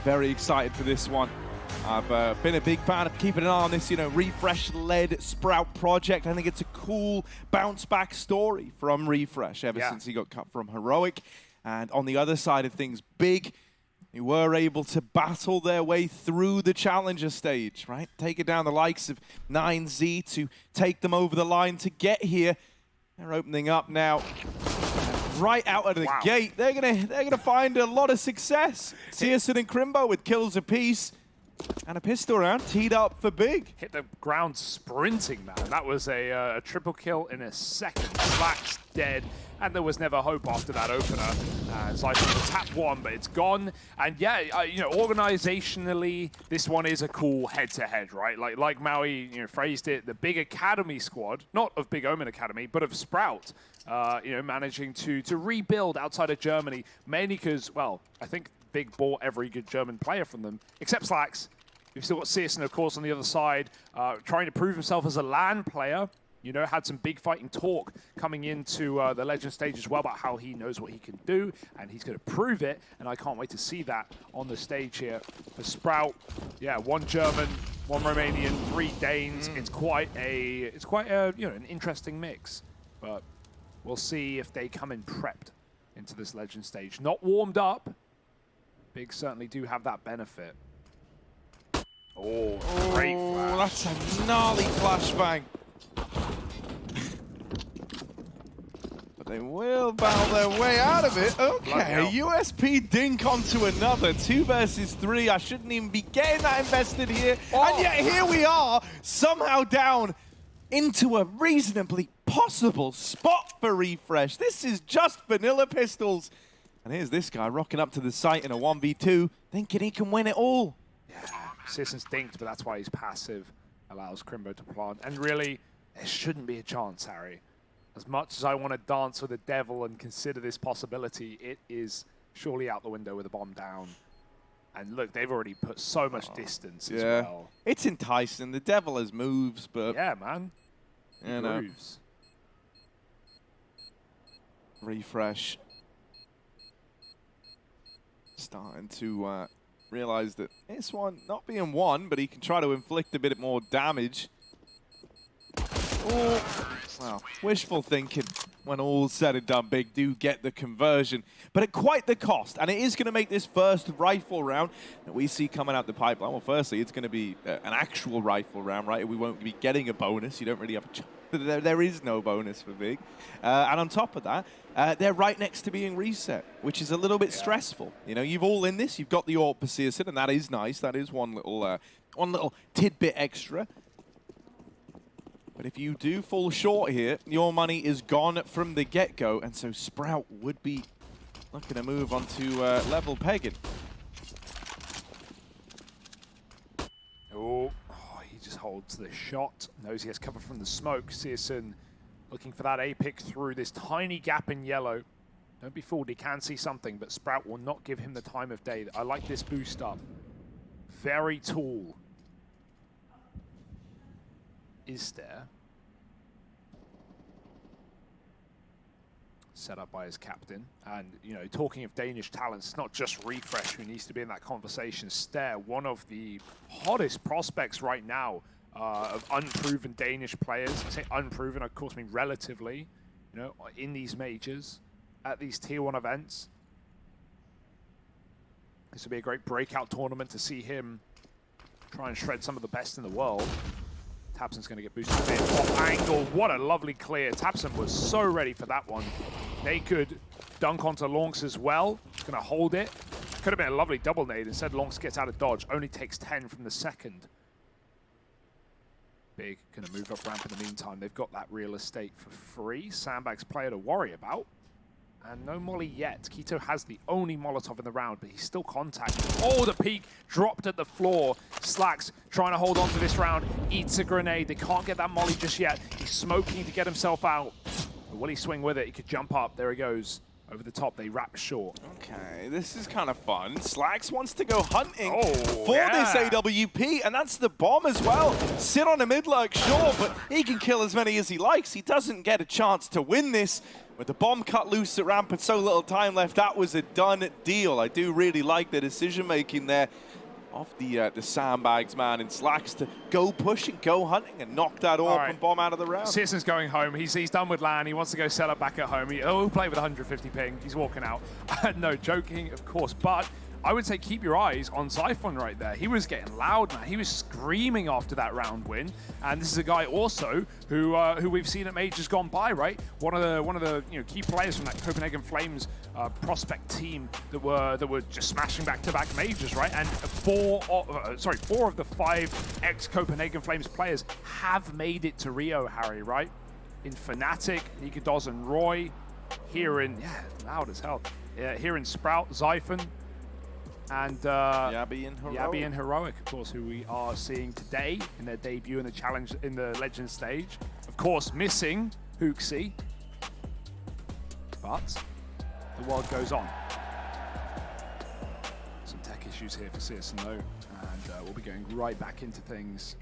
Very excited for this one. I've been a big fan of keeping an eye on this, Refresh-led Sprout project. I think it's a cool bounce-back story from Refresh ever since he got cut from Heroic. And on the other side of things, Big, who were able to battle their way through the Challenger stage, right? Taking down the likes of 9Z to take them over the line to get here. They're opening up now. Right out of the gate, they're gonna find a lot of success. Searson and Crimbo with kills apiece. And a pistol round teed up for Big. Hit the ground sprinting, man. That was a triple kill in a second. Slack's dead, and there was never hope after that opener. Zypher tap one, but it's gone. And yeah, organizationally, this one is a cool head-to-head, right? Like Maui, phrased it, the Big Academy squad, not of Big Omen Academy, but of Sprout, managing to rebuild outside of Germany, mainly because, well, I think Big bought every good German player from them, except Slacks. We've still got Searson, of course, on the other side, trying to prove himself as a LAN player. Had some big fighting talk coming into the Legend stage as well about how he knows what he can do, and he's going to prove it, and I can't wait to see that on the stage here. For Sprout, yeah, 1 German, 1 Romanian, 3 Danes. It's quite an interesting mix, but we'll see if they come in prepped into this Legend stage. Not warmed up. Big certainly do have that benefit. Oh, great flash. That's a gnarly flashbang. But they will battle their way out of it. Okay, USP dink onto another. 2 versus 3. I shouldn't even be getting that invested here. And yet here we are, somehow down into a reasonably possible spot for Refresh. This is just vanilla pistols. And here's this guy rocking up to the site in a 1v2, thinking he can win it all. Yeah, Searson's dinked, but that's why he's passive. Allows Crimbo to plant. And really, there shouldn't be a chance, Harry. As much as I want to dance with the devil and consider this possibility, it is surely out the window with a bomb down. And look, they've already put so much distance as well. It's enticing. The devil has moves, but... Yeah, man. He moves. Refresh. Starting to realize that this one not being won, but he can try to inflict a bit more damage. Well, wishful thinking when all's said and done. Big do get the conversion, but at quite the cost. And it is going to make this first rifle round that we see coming out the pipeline. Well, firstly, it's going to be an actual rifle round, right? We won't be getting a bonus. You don't really have a chance. There is no bonus for Big. And on top of that, they're right next to being reset, which is a little bit stressful. You've all in this. You've got the AWP for Searson, and that is nice. That is one little tidbit extra. But if you do fall short here, your money is gone from the get-go, and so Sprout would be looking to move on to level pegging. He just holds the shot. Knows he has cover from the smoke. Searson looking for that A pick through this tiny gap in yellow. Don't be fooled, he can see something, but Sprout will not give him the time of day. I like this boost up. Very tall. Is there. Set up by his captain. And, talking of Danish talents, it's not just Refresh who needs to be in that conversation. Stare, one of the hottest prospects right now of unproven Danish players. I say unproven, of course, I mean relatively, in these majors, at these Tier 1 events. This would be a great breakout tournament to see him try and shred some of the best in the world. tabseN's going to get boosted a bit off angle. What a lovely clear. tabseN was so ready for that one. They could dunk onto Lonks as well. Going to hold it. Could have been a lovely double nade. Instead, Lonks gets out of dodge. Only takes 10 from the second. Big going to move up ramp in the meantime. They've got that real estate for free. Sandbag's player to worry about. And no molly yet. Keto has the only Molotov in the round, but he's still contacted. Oh, the peak dropped at the floor. Slacks trying to hold on to this round. Eats a grenade. They can't get that molly just yet. He's smoking to get himself out. But will he swing with it? He could jump up. There he goes. Over the top, they wrap short. Okay, this is kind of fun. Slacks wants to go hunting for yeah. this AWP, and that's the bomb as well. Sit on a mid-lurk, sure, but he can kill as many as he likes. He doesn't get a chance to win this. With the bomb cut loose at ramp and so little time left, that was a done deal. I do really like the decision-making there of the sandbags, man, and Slacks to go pushing, go hunting, and knock that open bomb out of the round. Citizen's going home. He's done with LAN. He wants to go sell it back at home. He'll play with 150 ping. He's walking out. No, joking, of course, but I would say keep your eyes on Zyphon right there. He was getting loud, man. He was screaming after that round win. And this is a guy also who we've seen at Majors gone by, right? One of the key players from that Copenhagen Flames prospect team that were just smashing back-to-back Majors, right? And four of the 5 ex-Copenhagen Flames players have made it to Rio, Harry, right? In Fnatic, Nikadoz and Roy. Here in loud as hell. Here in Sprout, Zyphon. And Yabi and Heroic, of course, who we are seeing today in their debut in the challenge in the Legend stage. Of course, missing Hooksy, but the world goes on. Some tech issues here for Citizen though, and we'll be going right back into things.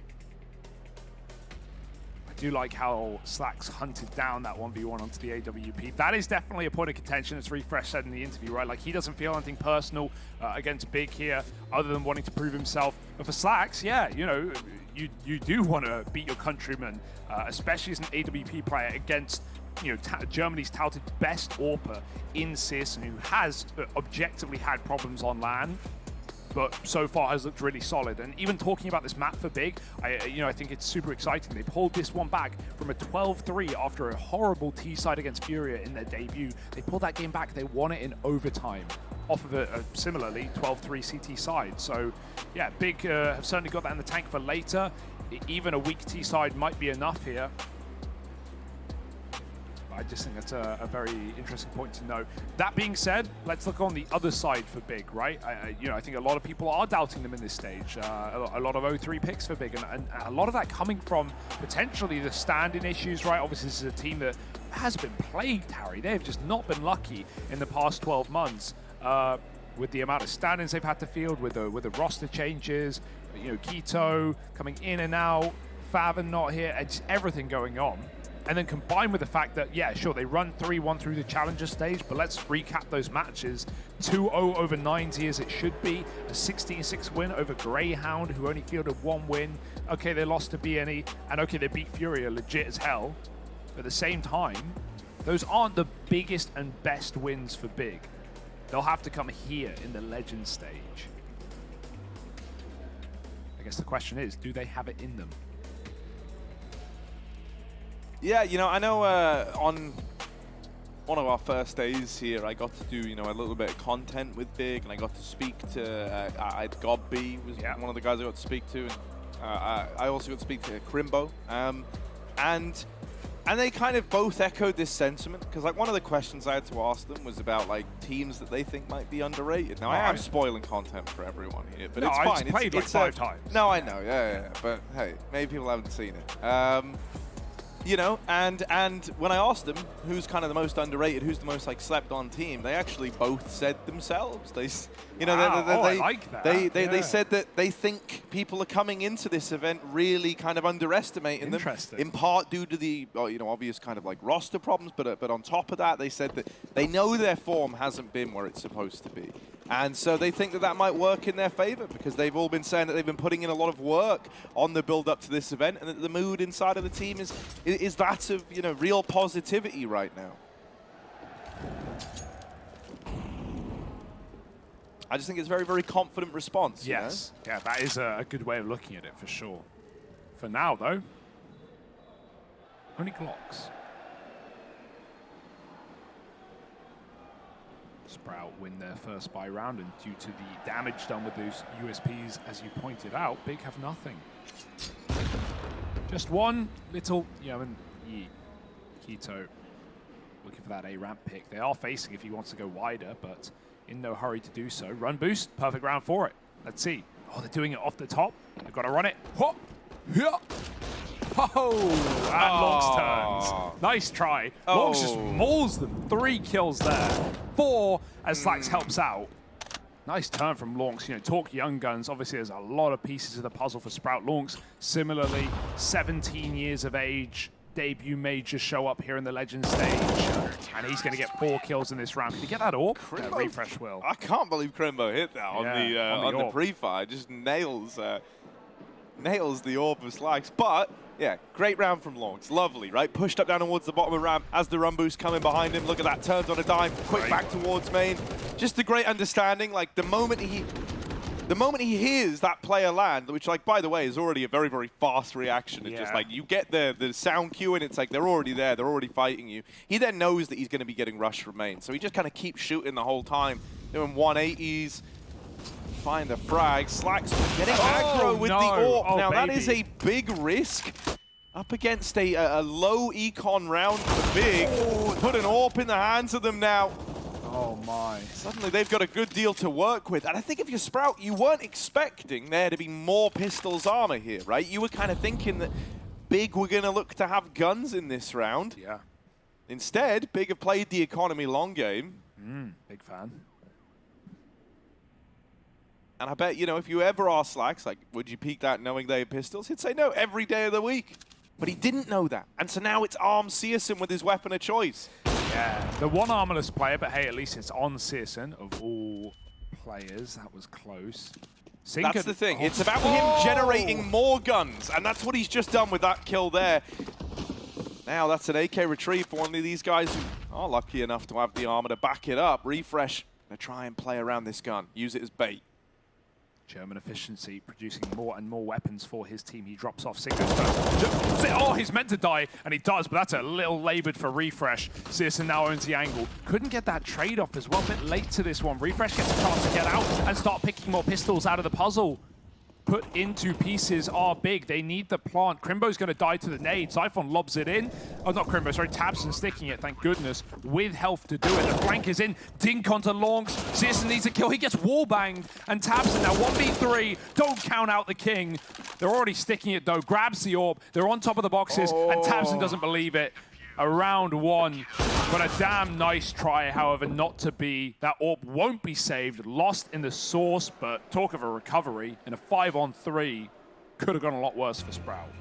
I do like how Slacks hunted down that 1v1 onto the AWP. That is definitely a point of contention, as Refresh said in the interview, right? Like, he doesn't feel anything personal against Big here, other than wanting to prove himself. But for Slacks, yeah, you do want to beat your countrymen, especially as an AWP player against Germany's touted best AWPer in CIS, and who has objectively had problems on LAN, but so far has looked really solid. And even talking about this map for Big, I think it's super exciting. They pulled this one back from a 12-3 after a horrible T-side against Furia in their debut. They pulled that game back. They won it in overtime off of a similarly 12-3 CT side. So yeah, Big have certainly got that in the tank for later. Even a weak T-side might be enough here. I just think that's a very interesting point to know. That being said, let's look on the other side for Big, right? I think a lot of people are doubting them in this stage. A lot of 0-3 picks for Big, and a lot of that coming from potentially the stand-in issues, right? Obviously, this is a team that has been plagued, Harry. They've just not been lucky in the past 12 months with the amount of stand-ins they've had to field, with the roster changes, Keto coming in and out, Faven not here, and just everything going on. And then combined with the fact that, yeah, sure, they run 3-1 through the Challenger stage, but let's recap those matches. 2-0 over 90 as it should be. A 16-6 win over Greyhound, who only fielded 1 win. Okay, they lost to BNE, and okay, they beat Furia legit as hell. But at the same time, those aren't the biggest and best wins for Big. They'll have to come here in the Legend stage. I guess the question is, do they have it in them? Yeah, I know on one of our first days here, I got to do, a little bit of content with Big, and I got to speak to, Gobby was one of the guys I got to speak to, and I also got to speak to Crimbo, and they kind of both echoed this sentiment, because one of the questions I had to ask them was about teams that they think might be underrated. Now, I am spoiling content for everyone here, but it's fine. It's played it's 5 times. No, I know, yeah, but hey, maybe people haven't seen it. And when I asked them who's kind of the most underrated, who's the most slept on team, they actually both said themselves. They I like that. They said that they think people are coming into this event really kind of underestimating them. In part due to the obvious kind of roster problems, but on top of that, they said that they know their form hasn't been where it's supposed to be. And so they think that might work in their favor, because they've all been saying that they've been putting in a lot of work on the build-up to this event, and that the mood inside of the team is that of real positivity right now. I just think it's a very, very confident response. Yes, yeah, that is a good way of looking at it for sure. For now, though, only Glocks. Sprout win their first buy round, and due to the damage done with those USPs, as you pointed out, Big have nothing. Just one little, Keto looking for that A ramp pick. They are facing if he wants to go wider, but in no hurry to do so. Run boost, perfect round for it. Let's see. Oh, they're doing it off the top. They've got to run it. Oh, and Lonks turns. Nice try. Lonks just mauls them. 3 kills there. 4 as Slax helps out. Nice turn from Lonks. You know, talk Young Guns. Obviously, there's a lot of pieces of the puzzle for Sprout. Lonks, similarly, 17 years of age. Debut major show up here in the Legend stage. And he's going to get 4 kills in this round. Can he get that orb? Yeah, refresh will. I can't believe Crimbo hit that on the pre-fire. Just nails the orb of Slags. But, yeah, great round from Lonks. Lovely, right? Pushed up down towards the bottom of the ramp as the run boost coming behind him. Look at that, turns on a dime, quick back towards main. Just a great understanding. Like, the moment he hears that player land, which, like, by the way, is already a very, very fast reaction. It's just like, you get the sound cue and it's like, they're already there, they're already fighting you. He then knows that he's going to be getting rushed from main. So he just kind of keeps shooting the whole time, doing 180s. Find a frag. Slax getting aggro with the AWP. Now, that is a big risk up against a low econ round for Big. Put an AWP in the hands of them now. Oh my. Suddenly they've got a good deal to work with. And I think if you're Sprout, you weren't expecting there to be more Pistols armor here, right? You were kind of thinking that Big were going to look to have guns in this round. Yeah. Instead, Big have played the economy long game. Big fan. And I bet, you know, if you ever ask Slax, like, would you peek that knowing they had pistols? He'd say no every day of the week. But he didn't know that. And so now it's Arm Searson with his weapon of choice. Yeah, the one armorless player, but hey, at least it's on Searson of all players. That was close. That's the thing. It's about him generating more guns. And that's what he's just done with that kill there. Now that's an AK retrieve for one of these guys who are lucky enough to have the armor to back it up. Refresh, gonna try and play around this gun. Use it as bait. German efficiency, producing more and more weapons for his team. He drops off Singo. Oh, he's meant to die, and he does, but that's a little labored for Refresh. Searson now owns the angle. Couldn't get that trade-off as well, a bit late to this one. Refresh gets a chance to get out and start picking more pistols out of the puzzle. Put into pieces are Big. They need the plant. Crimbo's going to die to the nade. Zyphon lobs it in. Oh, not Crimbo, sorry. Tabson sticking it, thank goodness, with health to do it. The flank is in. Dink onto Lonks. Searson needs a kill. He gets wallbanged. And Tabson now 1v3. Don't count out the king. They're already sticking it, though. Grabs the orb. They're on top of the boxes. And Tabson doesn't believe it. Around 1, but a damn nice try, however, not to be. That orb won't be saved, lost in the source, but talk of a recovery in a 5-on-3, could have gone a lot worse for Sprout.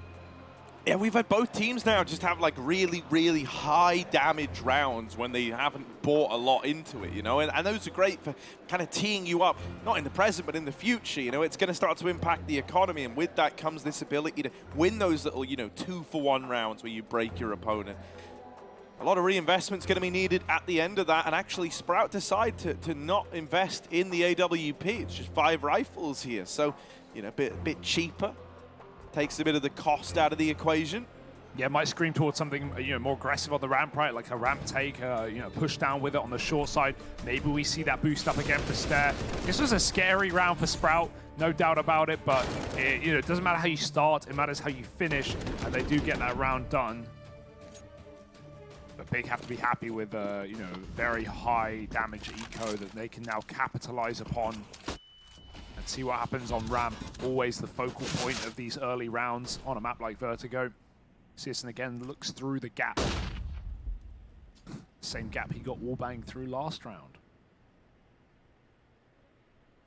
Yeah, we've had both teams now just have like really, really high damage rounds when they haven't bought a lot into it, you know, and those are great for kind of teeing you up, not in the present, but in the future, you know, it's going to start to impact the economy, and with that comes this ability to win those little, you know, 2-for-1 rounds where you break your opponent. A lot of reinvestment's going to be needed at the end of that, and actually Sprout decide to not invest in the AWP. It's just 5 rifles here, so, you know, a bit cheaper. Takes a bit of the cost out of the equation. Yeah, might scream towards something, you know, more aggressive on the ramp, right? Like a ramp take, you know, push down with it on the short side. Maybe we see that boost up again for Stair. This was a scary round for Sprout, no doubt about it, but you know, it doesn't matter how you start, it matters how you finish, and they do get that round done. But Big have to be happy with, you know, very high damage eco that they can now capitalize upon. And see what happens on ramp. Always the focal point of these early rounds on a map like Vertigo. Searson again looks through the gap. Same gap he got wallbanged through last round.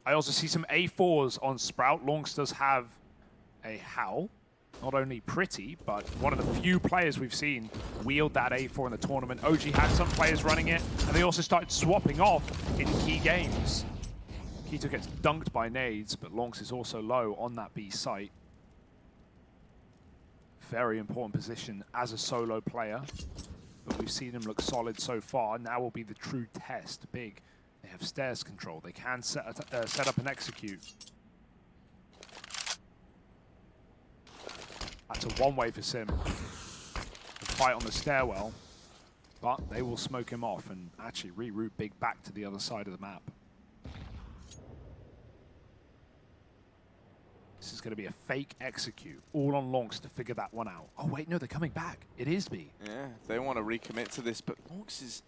I also see some A4s on Sprout. Lonks does have a Howl. Not only pretty, but one of the few players we've seen wield that A4 in the tournament. OG had some players running it, and they also started swapping off in key games. Keto gets dunked by nades, but Lonks is also low on that B site. Very important position as a solo player, but we've seen him look solid so far. Now will be the true test. Big, they have stairs control. They can set up and execute. That's a one-way for Sim. The fight on the stairwell, but they will smoke him off and actually reroute Big back to the other side of the map. This is going to be a fake execute, all on Lonks to figure that one out. Oh wait, no, they're coming back. It is B. Yeah, they want to recommit to this, but Lonks is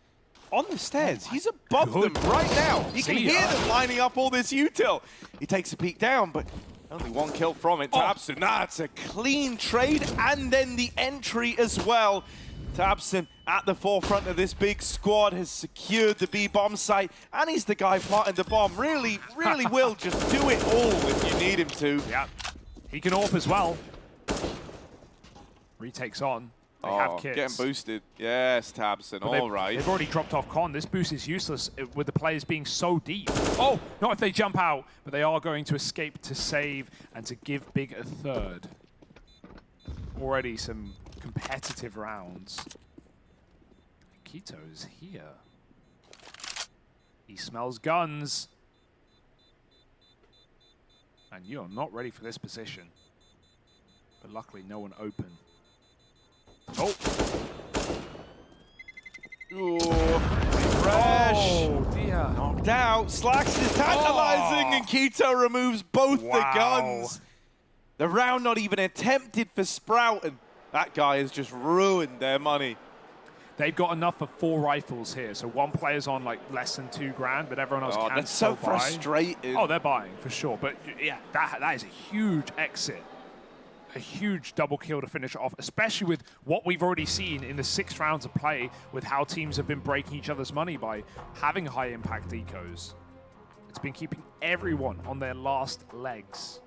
on the stairs. He's above them right now. You can hear them lining up all this util. He takes a peek down, but Only one kill from it. Tabson, that's a clean trade, and then the entry as well. Tabson at the forefront of this big squad has secured the B bomb site, and he's the guy planting the bomb. Really will just do it all if you need him to. Yeah, he can AWP as well. Retakes on. They have kits. Getting boosted. Yes, Tabson, all right. They've already dropped off Con. This boost is useless with the players being so deep. Oh, not if they jump out, but they are going to escape to save and to give Big a third. Already some competitive rounds. Kito's here. He smells guns. And you're not ready for this position. But luckily, no one open. Oh! Ooh, fresh. Oh, dear. Knocked out. Slacks is tantalizing, and Kito removes both the guns. The round not even attempted for Sprout, and that guy has just ruined their money. They've got enough for 4 rifles here, so one player's on like less than $2 grand, but everyone else can that's still so frustrating. Oh, they're buying for sure, but yeah, that is a huge exit. A huge double kill to finish it off, especially with what we've already seen in the 6 rounds of play with how teams have been breaking each other's money by having high impact ecos. It's been keeping everyone on their last legs.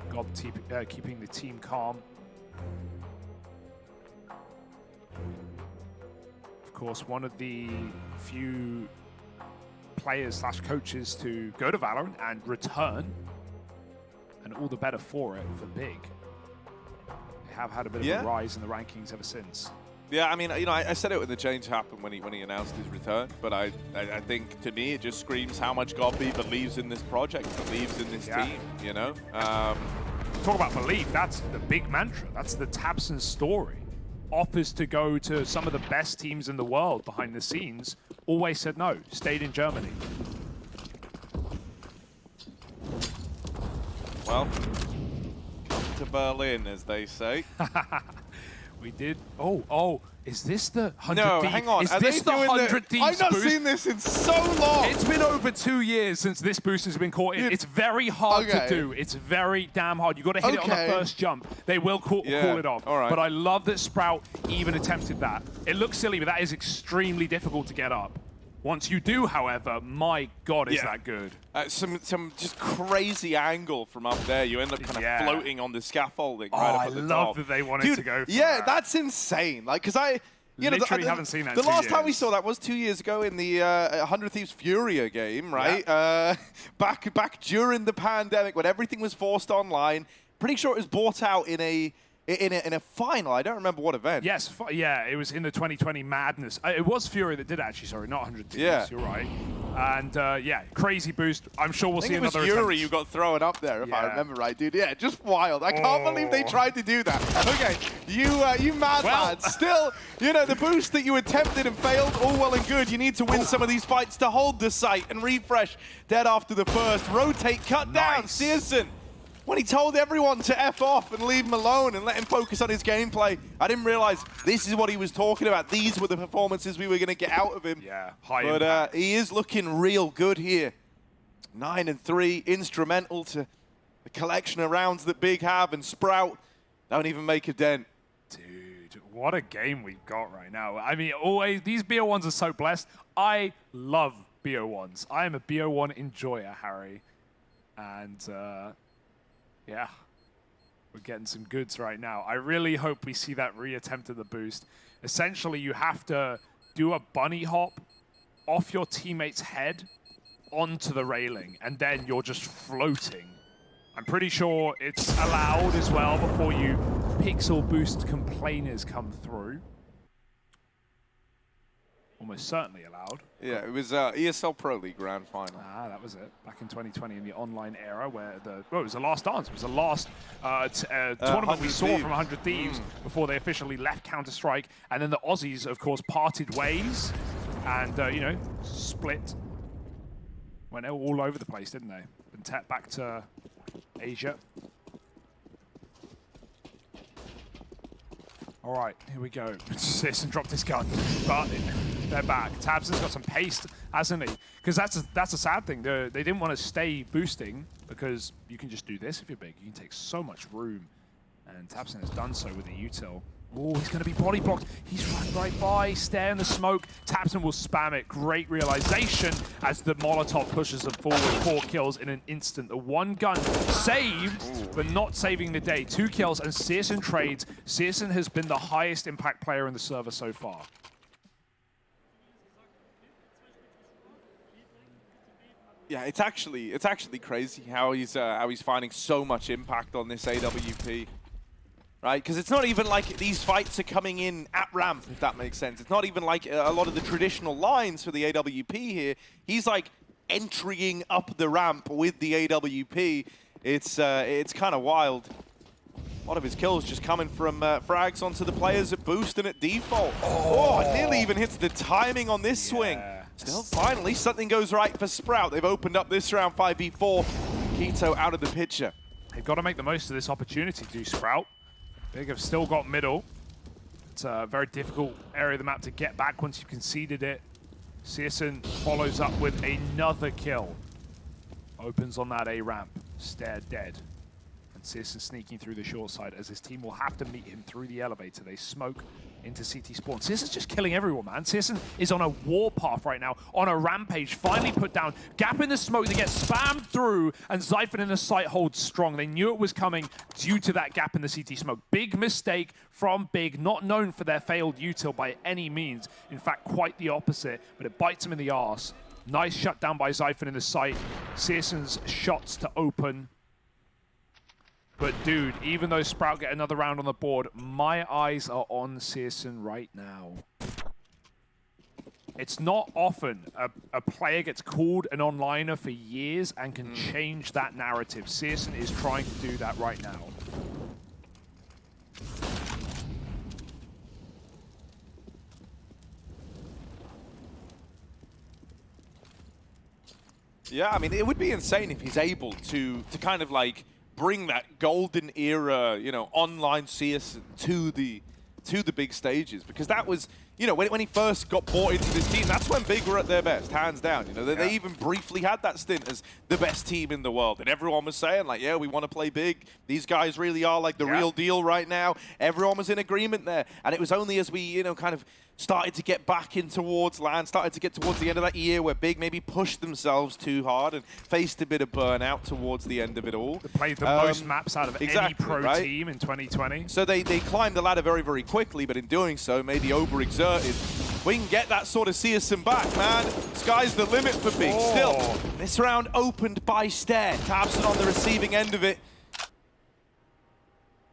God, keeping the team calm. Of course, one of the few players / coaches to go to Valorant and return. And all the better for it for Big. They have had a bit of a rise in the rankings ever since. Yeah, I mean, you know, I said it when the change happened when he announced his return, but I think to me it just screams how much Godby believes in this project, believes in this team. You know. Talk about belief. That's the big mantra. That's the Tabson story. Offers to go to some of the best teams in the world behind the scenes. Always said no. Stayed in Germany. Well, come to Berlin, as they say. We did. Oh, is this the 100 No, Thieves? hang on. Is this the 100 Thieves I've not boost? seen this in so long. It's been over 2 years since this boost has been caught in. It's very hard to do. It's very damn hard. You've got to hit it on the first jump. They will call it off. All right. But I love that Sprout even attempted that. It looks silly, but that is extremely difficult to get up. Once you do, however, my God, is that good. Some just crazy angle from up there. You end up kind of floating on the scaffolding right up at the top. I love that they wanted to go for that. That's insane. Like, because you literally haven't seen that in 2 The last years. time we saw that was 2 years ago in the 100 Thieves Furia game, right? Yeah. Back during the pandemic when everything was forced online. Pretty sure it was bought out in a final. I don't remember what event. Yes, it was in the 2020 Madness. It was Furia that did it, actually, sorry, not 100 Thieves. Yeah. You're right. And crazy boost. I'm sure we'll see another attempt. It was Yuri attempt. who got thrown up there, if I remember right, dude. Yeah, just wild. I can't believe they tried to do that. Okay, you mad lads. Still, you know, the boost that you attempted and failed, all well and good. You need to win some of these fights to hold the site and refresh. Dead after the first. Rotate, cut down. Searson. When he told everyone to F off and leave him alone and let him focus on his gameplay, I didn't realize this is what he was talking about. These were the performances we were going to get out of him. Yeah, high But impact. he is looking real good here. 9-3, instrumental to the collection of rounds that Big have, and Sprout don't even make a dent. Dude, what a game we've got right now. I mean, always these BO1s are so blessed. I love BO1s. I am a BO1 enjoyer, Harry. And yeah, we're getting some goods right now. I really hope we see that reattempt of the boost. Essentially, you have to do a bunny hop off your teammate's head onto the railing, and then you're just floating. I'm pretty sure it's allowed as well before you pixel boost complainers come through. Almost certainly allowed. Yeah, it was ESL Pro League Grand Final. Ah, that was it. Back in 2020 in the online era where it was the last dance. It was the last tournament we saw from 100 Thieves before they officially left Counter-Strike. And then the Aussies, of course, parted ways and, you know, split. Went all over the place, didn't they? And tapped back to Asia. All right, here we go. Sisson dropped his gun, but they're back. Tabson's got some pace, hasn't he? Because that's a sad thing. They didn't want to stay boosting because you can just do this if you're big. You can take so much room, and Tabson has done so with the util. Oh, he's going to be body blocked. He's run right by, stare in the smoke. Tabson will spam it. Great realization as the Molotov pushes them forward. 4 kills in an instant. The one gun saved, but not saving the day. 2 kills and Searson trades. Searson has been the highest impact player in the server so far. Yeah, it's actually crazy how he's finding so much impact on this AWP. Right, because it's not even like these fights are coming in at ramp, if that makes sense. It's not even like a lot of the traditional lines for the AWP here. He's like entering up the ramp with the AWP. It's kind of wild. A lot of his kills just coming from frags onto the players at boost and at default. Oh, it nearly even hits the timing on this swing. Still, finally, something goes right for Sprout. They've opened up this round 5v4. Keto out of the picture. They've got to make the most of this opportunity, do Sprout. Big have still got middle. It's a very difficult area of the map to get back once you've conceded it. Searson follows up with another kill. Opens on that A ramp. Stare dead. And Searson sneaking through the short side as his team will have to meet him through the elevator. They smoke into CT spawn. Searson's just killing everyone, man. Searson is on a warpath right now, on a rampage, finally put down. Gap in the smoke, they get spammed through, and Zyphon in the site holds strong. They knew it was coming due to that gap in the CT smoke. Big mistake from Big, not known for their failed util by any means. In fact, quite the opposite, but it bites him in the arse. Nice shutdown by Zyphon in the site. Searson's shots to open. But dude, even though Sprout get another round on the board, my eyes are on Searson right now. It's not often a player gets called an onliner for years and can change that narrative. Searson is trying to do that right now. Yeah, I mean, it would be insane if he's able to kind of like bring that golden era, you know, online CS to the big stages, because that was, you know, when he first got bought into this team, that's when Big were at their best, hands down. You know, they even briefly had that stint as the best team in the world, and everyone was saying like, yeah, we want to play Big. These guys really are like the real deal right now. Everyone was in agreement there, and it was only as we, you know, kind of started to get back in towards LAN, started to get towards the end of that year where Big maybe pushed themselves too hard and faced a bit of burnout towards the end of it all. They played the most maps out of any pro team in 2020. So they climbed the ladder very, very quickly, but in doing so, maybe overexerted. We can get that sort of Searson back, man. Sky's the limit for Big. Still, this round opened by Stare. Tabson on the receiving end of it.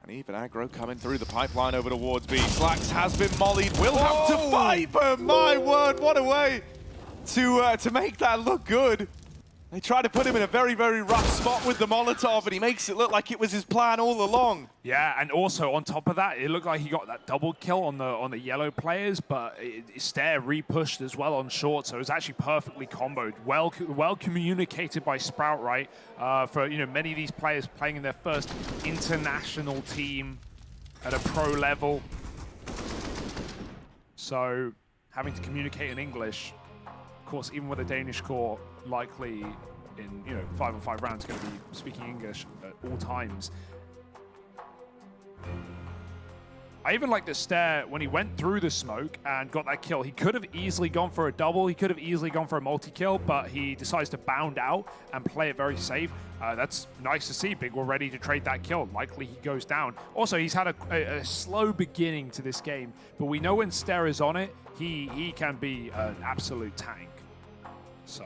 And even aggro coming through the pipeline over towards B. Slacks has been mollied. Will have to fight, but my word, what a way to make that look good. They try to put him in a very, very rough spot with the Molotov, and he makes it look like it was his plan all along. Yeah, and also on top of that, it looked like he got that double kill on the yellow players, but Stare re-pushed as well on short, so it was actually perfectly comboed. Well communicated by Sprout, right? For, you know, many of these players playing in their first international team at a pro level. So having to communicate in English, of course, even with a Danish core, likely in, you know, 5-on-5 rounds going to be speaking English at all times. I even like the Stare when he went through the smoke and got that kill. He could have easily gone for a double. He could have easily gone for a multi-kill, but he decides to bound out and play it very safe. That's nice to see. Big were ready to trade that kill. Likely he goes down. Also, he's had a slow beginning to this game, but we know when Stare is on it, he can be an absolute tank. So,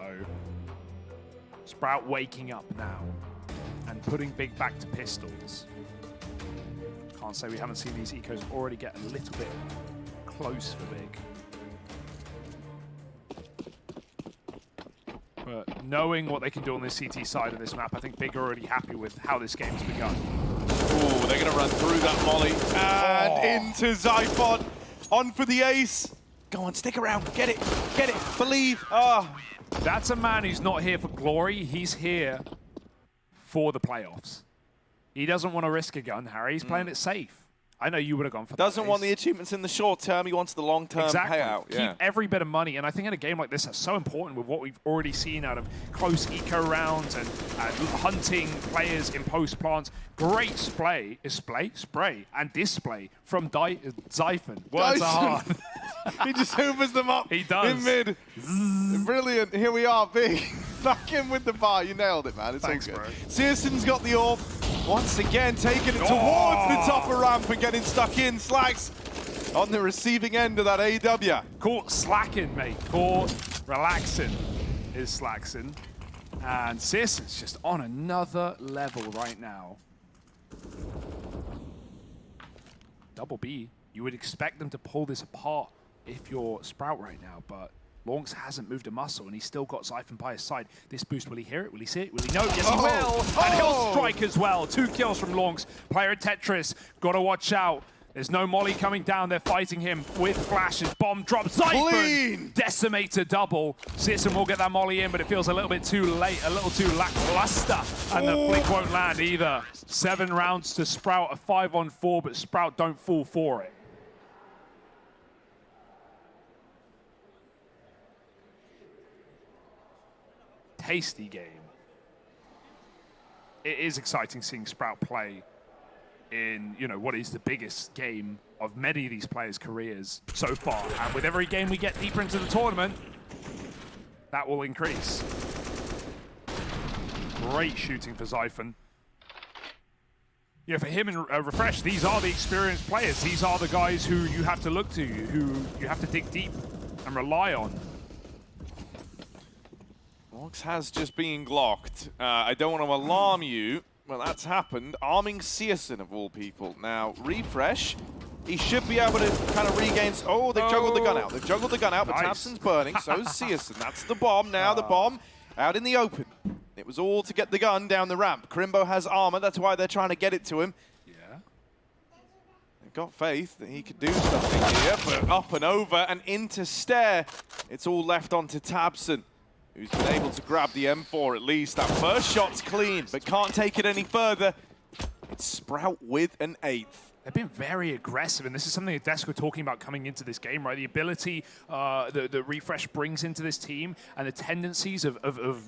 Sprout waking up now and putting Big back to pistols. Can't say we haven't seen these ecos already get a little bit close for Big. But knowing what they can do on the CT side of this map, I think Big are already happy with how this game's begun. Ooh, they're going to run through that molly and into Zyphon. On for the ace. Go on, stick around. Get it, believe. That's a man who's not here for glory. He's here for the playoffs. He doesn't want to risk a gun, Harry. He's playing it safe. I know you would have gone for that. Doesn't want the achievements in the short term, he wants the long-term payout. Keep every bit of money, and I think in a game like this, that's so important with what we've already seen out of close eco rounds and hunting players in post-plants. Great spray and display from Zyphon. Words are hard. He just hoovers them up. He does. In mid. Brilliant. Here we are, B. Back in with the bar. You nailed it, man. It's Thanks, all good. bro. Searson's got the orb. Once again, taking it towards the top of ramp and getting stuck in. Slacks on the receiving end of that AW. Caught slacking, mate. Caught relaxing is Slackson. And Searson's just on another level right now. Double B, you would expect them to pull this apart if you're Sprout right now, but Lonks hasn't moved a muscle, and he's still got Zyphon by his side. This boost, will he hear it? Will he see it? Will he know? Yes, he will. And he'll strike as well. 2 kills from Lonks. Player Tetris, gotta watch out. There's no molly coming down. They're fighting him with flashes. Bomb drop. Zyphon! Decimator double. Searson will get that molly in, but it feels a little bit too late, a little too lackluster. And the flick won't land either. 7 rounds to Sprout, a 5-on-4, but Sprout don't fall for it. Tasty game. It is exciting seeing Sprout play in, you know, what is the biggest game of many of these players' careers so far. And with every game we get deeper into the tournament, that will increase. Great shooting for Zyphon. Yeah, for him and Refresh, these are the experienced players. These are the guys who you have to look to, who you have to dig deep and rely on. Lonks has just been glocked. I don't want to alarm you. Well, that's happened. Arming Searson, of all people. Now, Refresh, he should be able to kind of regain... Oh, they've juggled the gun out. They've juggled the gun out, but Tabson's burning. So is Searson. That's the bomb. Now the bomb out in the open. It was all to get the gun down the ramp. Crimbo has armor. That's why they're trying to get it to him. Yeah. They've got faith that he could do something here, but up and over and into Stair. It's all left onto Tabson, who's been able to grab the M4 at least. That first shot's clean, but can't take it any further. It's Sprout with an 8th. They've been very aggressive, and this is something that Desk were talking about coming into this game, right? The ability that Refresh brings into this team and the tendencies of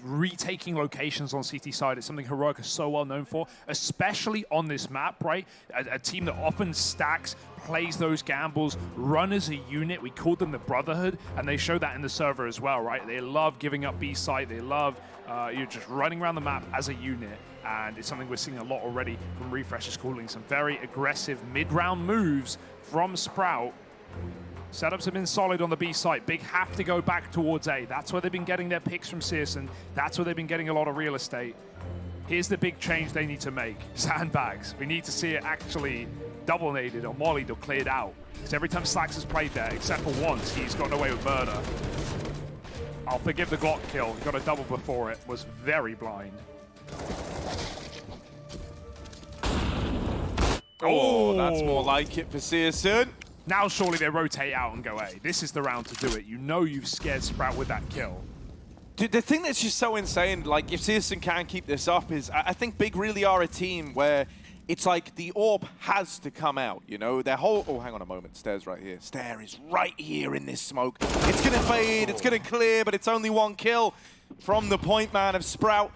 retaking locations on CT side is something Heroic is so well known for, especially on this map, right? A team that often stacks, plays those gambles, run as a unit. We called them the Brotherhood, and they show that in the server as well, right? They love giving up B site. They love you're just running around the map as a unit. And it's something we're seeing a lot already from Refreshers, calling some very aggressive mid-round moves from Sprout. Setups have been solid on the B site. Big have to go back towards A. That's where they've been getting their picks from Searson. That's where they've been getting a lot of real estate. Here's the big change they need to make. Sandbags. We need to see it actually double-naded or mollied or cleared out. Because every time Slacks has played there, except for once, he's gotten away with murder. I'll forgive the Glock kill. He got a double before it. Was very blind. Oh, that's more like it for Searson. Now surely they rotate out and go A. This is the round to do it. You know you've scared Sprout with that kill. Dude, the thing that's just so insane, like, if Searson can keep this up is, I think Big really are a team where it's like the orb has to come out, you know? Their whole... Oh, hang on a moment. Stair's right here. Stair is right here in this smoke. It's going to fade, it's going to clear, but it's only 1 kill from the point man of Sprout.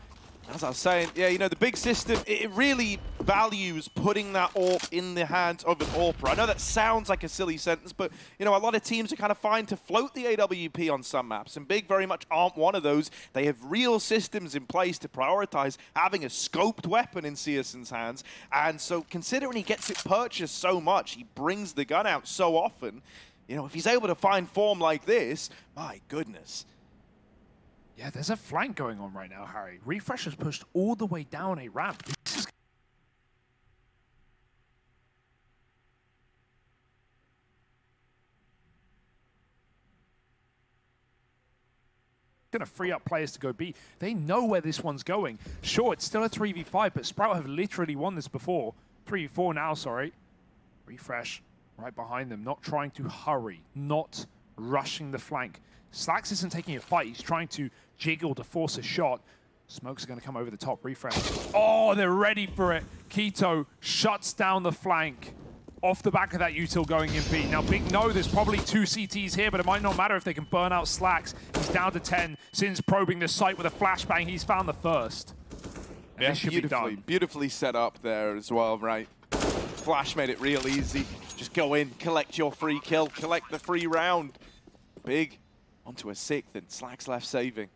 As I was saying, yeah, you know, the big system, it really values putting that AWP in the hands of an AWPer. I know that sounds like a silly sentence, but, you know, a lot of teams are kind of fine to float the AWP on some maps, and Big very much aren't one of those. They have real systems in place to prioritize having a scoped weapon in Searson's hands, and so considering he gets it purchased so much, he brings the gun out so often, you know, if he's able to find form like this, my goodness. Yeah, there's a flank going on right now, Harry. Refresh has pushed all the way down a ramp. This is going to free up players to go B. They know where this one's going. Sure, it's still a 3v5, but Sprout have literally won this before. 3v4 now, sorry. Refresh right behind them, not trying to hurry, not rushing the flank. Slacks isn't taking a fight. He's trying to jiggle to force a shot. Smokes are going to come over the top. Refresh. Oh, they're ready for it. Keto shuts down the flank. off the back of that util going in B. Now, Big know there's probably 2 CTs here, but it might not matter if they can burn out Slacks. He's down to 10. Sin's probing the site with a flashbang. He's found the first. And Yeah, this should be done. beautifully set up there as well, right? Flash made it real easy. Just go in, collect your free kill, collect the free round. Big onto a 6th, and Slacks left saving.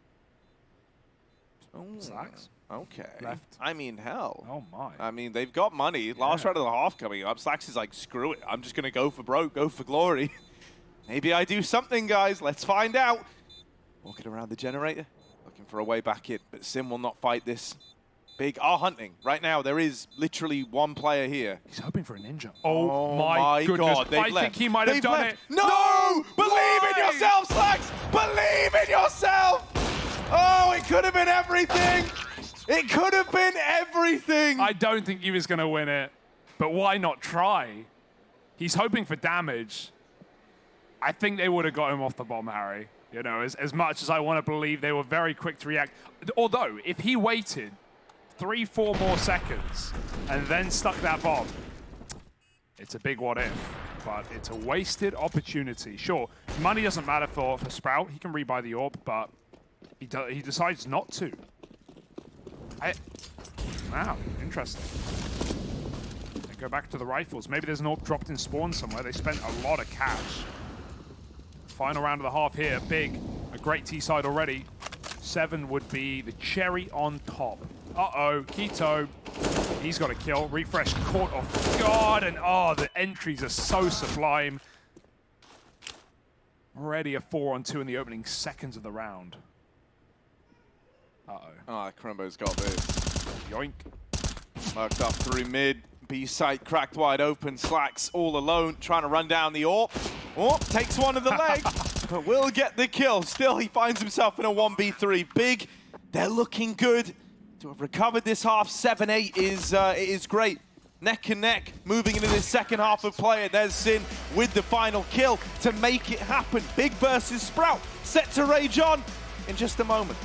Oh, Slacks? Okay. Left. I mean, hell. Oh my. I mean, they've got money. Last round of the half coming up. Slacks is like, screw it. I'm just going to go for broke, go for glory. Maybe I do something, guys. Let's find out. Walking around the generator, looking for a way back in. But Sim will not fight this. Big are hunting. Right now, there is literally one player here. He's hoping for a ninja. Oh my goodness. God, they've I left. think he might have done it. No! Believe in yourself, Slacks! Believe in yourself! Oh, it could have been everything! It could have been everything! I don't think he was going to win it, but why not try? He's hoping for damage. I think they would have got him off the bomb, Harry. You know, as much as I want to believe they were very quick to react. Although, if he waited 3-4 more seconds and then stuck that bomb, it's a big what if, but it's a wasted opportunity. Sure, money doesn't matter for Sprout. He can rebuy the orb, but he decides not to. Wow, interesting. They go back to the rifles. Maybe there's an orb dropped in spawn somewhere. They spent a lot of cash. Final round of the half here. Big, a great T-side already. 7 would be the cherry on top. Uh-oh, Keto. He's got a kill. Refresh caught off guard, and oh, the entries are so sublime. Already a 4-on-2 in the opening seconds of the round. Uh-oh. Ah, Crumbo's got this. Yoink. Marked up through mid. B site cracked wide open. Slacks all alone, trying to run down the AWP. AWP takes one of the leg, but will get the kill. Still, he finds himself in a 1v3. Big, they're looking good. To have recovered this half, 7-8 is great. Neck and neck, moving into this second half of play. There's Sin with the final kill to make it happen. Big versus Sprout, set to rage on in just a moment.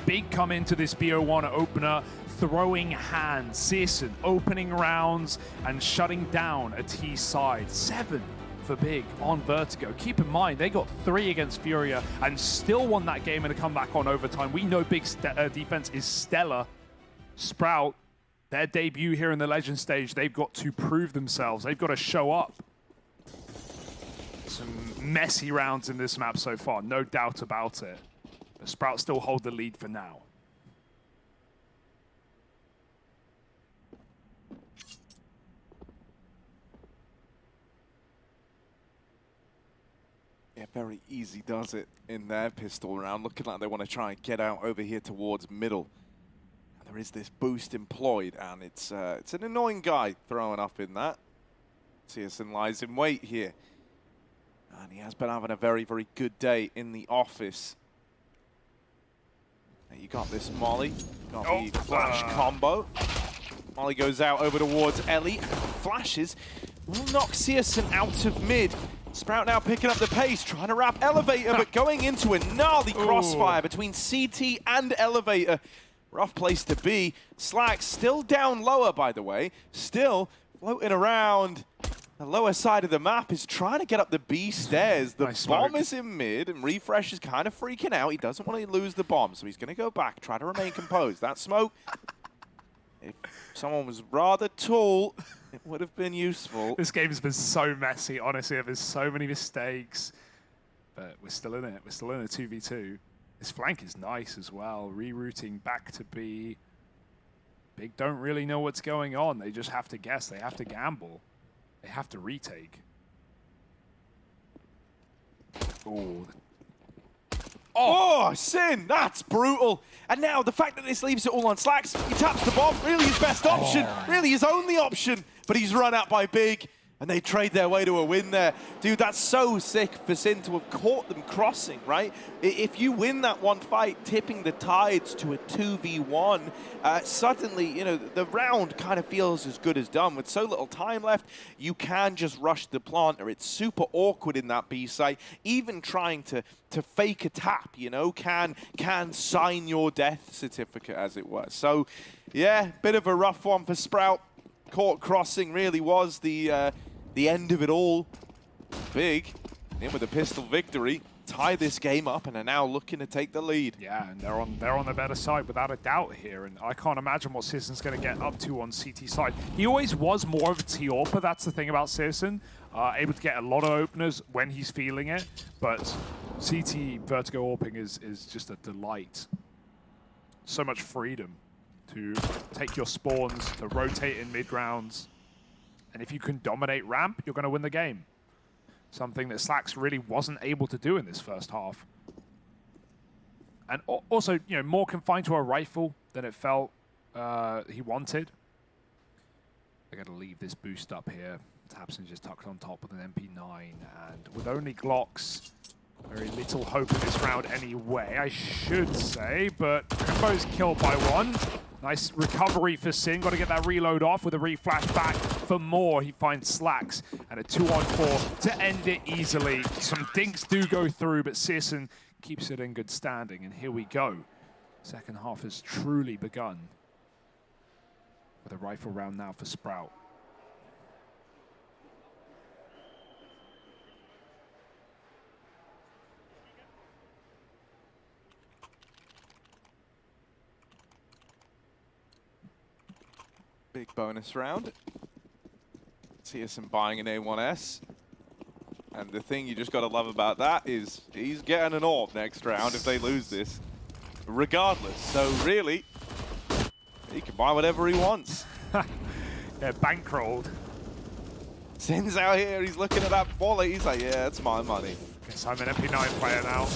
Big come into this BO1 opener, throwing hands. Searson opening rounds and shutting down a T side. 7 for Big on Vertigo. Keep in mind, they got 3 against Furia and still won that game in a comeback on overtime. We know Big's defense is stellar. Sprout, their debut here in the Legend stage, they've got to prove themselves. They've got to show up. Some messy rounds in this map so far, no doubt about it. But Sprout still hold the lead for now. Yeah, very easy does it in their pistol round. Looking like they want to try and get out over here towards middle. And there is this boost employed, and it's an annoying guy throwing up in that. Searson lies in wait here. And he has been having a very, very good day in the office. You got this Molly. Got the flash combo. Molly goes out over towards Ellie. Flashes will knock Searson out of mid. Sprout now picking up the pace, trying to wrap Elevator, but going into a gnarly crossfire between CT and Elevator. Rough place to be. Slack still down lower, by the way. Still floating around the lower side of the map, is trying to get up the B stairs. The bomb is in mid, and Refresh is kind of freaking out. He doesn't want to lose the bomb, so he's going to go back, try to remain composed. That smoke, if someone was rather tall, it would have been useful. This game has been so messy, honestly. There's so many mistakes, but we're still in it. We're still in a 2v2. This flank is nice as well. Rerouting back to B. Big don't really know what's going on. They just have to guess. They have to gamble. They have to retake. Oh, Sin, that's brutal. And now the fact that this leaves it all on Slacks, he taps the bomb, really his best option, really his only option, but he's run out by Big, and they trade their way to a win there. Dude, that's so sick for Sin to have caught them crossing, right? If you win that one fight, tipping the tides to a 2v1, suddenly, you know, the round kind of feels as good as done. With so little time left, you can just rush the planter. It's super awkward in that B site. Even trying to fake a tap, you know, can sign your death certificate, as it were. So, yeah, bit of a rough one for Sprout. Caught crossing really was the end of it all. Big in with a pistol victory, tie this game up, and are now looking to take the lead. Yeah, and they're on the better side without a doubt here, and I can't imagine what Searson's going to get up to on CT side. He always was more of a T-AWPer, that's the thing about Searson. Able to get a lot of openers when he's feeling it, but CT Vertigo AWPing is just a delight. So much freedom to take your spawns, to rotate in mid-rounds. And if you can dominate ramp, you're going to win the game. Something that Slacks really wasn't able to do in this first half. And also, you know, more confined to a rifle than it felt he wanted. They're going to leave this boost up here. Tapson just tucked on top with an MP9. And with only Glocks, very little hope in this round anyway, I should say. But Kimbo's killed by one. Nice recovery for Sin. Got to get that reload off with a reflash back for more. He finds Slacks and a 2-on-4 to end it easily. Some dinks do go through, but Searson keeps it in good standing. And here we go. Second half has truly begun. With a rifle round now for Sprout. Big bonus round. Searson buying an A1S. And the thing you just got to love about that is he's getting an AWP next round if they lose this. Regardless. So really, he can buy whatever he wants. Yeah, bankrolled. Sin's out here, he's looking at that wallet. He's like, yeah, that's my money. Guess I'm an MP9 player now.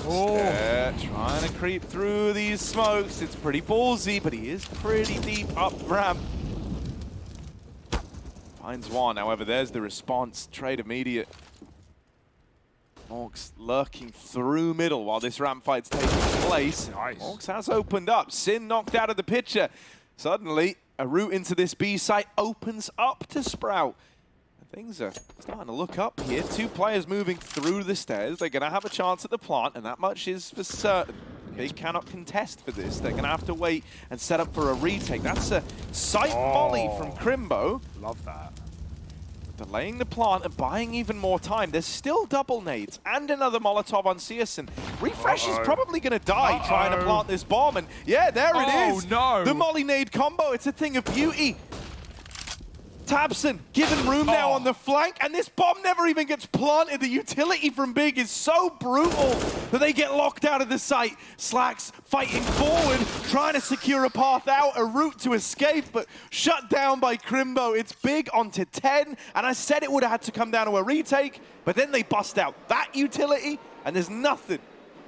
Yeah, trying to creep through these smokes. It's pretty ballsy, but he is pretty deep up ramp. Finds one, however, there's the response. Trade immediate. Orcs lurking through middle while this ramp fight's taking place. Nice. Orcs has opened up. Sin knocked out of the picture. Suddenly, a route into this B site opens up to Sprout. Things are starting to look up here. 2 players moving through the stairs. They're going to have a chance at the plant, and that much is for certain. Big cannot contest for this. They're going to have to wait and set up for a retake. That's a sight volley from Crimbo. Love that. Delaying the plant and buying even more time. There's still double nades and another Molotov on Searson. Refresh is probably going to die trying to plant this bomb. And yeah, there it is. Oh, no. The molly nade combo. It's a thing of beauty. tabseN given room now on the flank, and this bomb never even gets planted. The utility from Big is so brutal that they get locked out of the site. Slacks fighting forward, trying to secure a path out, a route to escape, but shut down by Crimbo. It's Big onto 10, and I said it would have had to come down to a retake, but then they bust out that utility, and there's nothing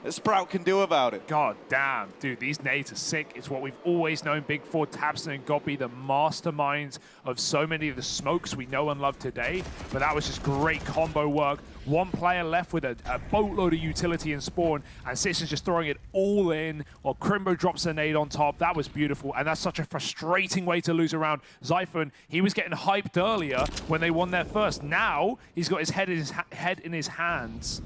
that Sprout can do about it. God damn, dude, these nades are sick. It's what we've always known Big for. tabseN and Gobby, the masterminds of so many of the smokes we know and love today. But that was just great combo work. One player left with a boatload of utility and spawn, and csgo's just throwing it all in while Crimbo drops a nade on top. That was beautiful, and that's such a frustrating way to lose a round. Zyphon, he was getting hyped earlier when they won their first. Now he's got his head in his hands.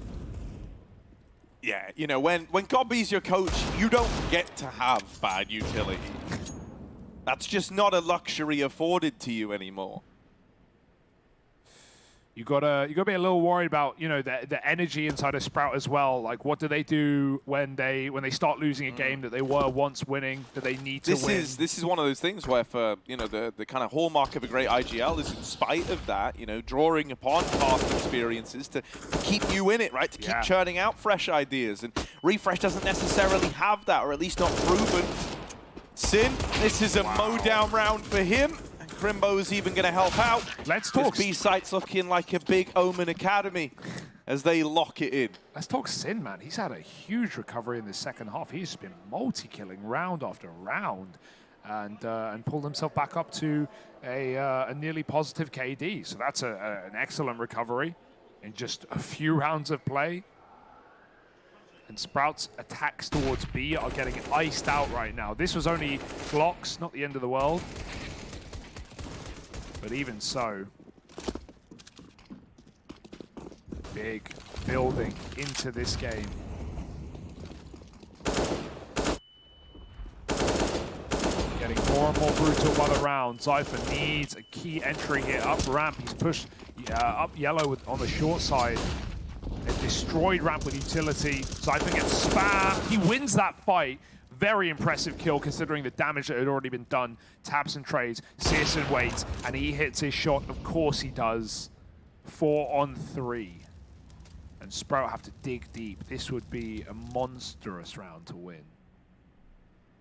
Yeah, you know, when Gobby's your coach, you don't get to have bad utility. That's just not a luxury afforded to you anymore. You gotta be a little worried about, you know, the energy inside of Sprout as well. Like, what do they do when they start losing a game that they were once winning, that they need to win? This is one of those things where, for you know, the kind of hallmark of a great IGL is, in spite of that, you know, drawing upon past experiences to keep you in it, right? To keep churning out fresh ideas. And Refresh doesn't necessarily have that, or at least not proven. Sin, this is a mow down round for him. Crimbo's even going to help out. Let's talk. This B-site's looking like a big Omen Academy as they lock it in. Let's talk Sin, man. He's had a huge recovery in the second half. He's been multi-killing round after round, and pulled himself back up to a nearly positive KD. So that's an excellent recovery in just a few rounds of play. And Sprout's attacks towards B are getting iced out right now. This was only Glocks, not the end of the world. But even so, Big building into this game. Getting more and more brutal by the round. Zyphon needs a key entry here. Up ramp, he's pushed up yellow on the short side. A destroyed ramp with utility. Zyphon gets spammed. He wins that fight. Very impressive kill considering the damage that had already been done. tabseN trades, csgo waits, and he hits his shot. Of course he does. 4 on 3. And Sprout have to dig deep. This would be a monstrous round to win.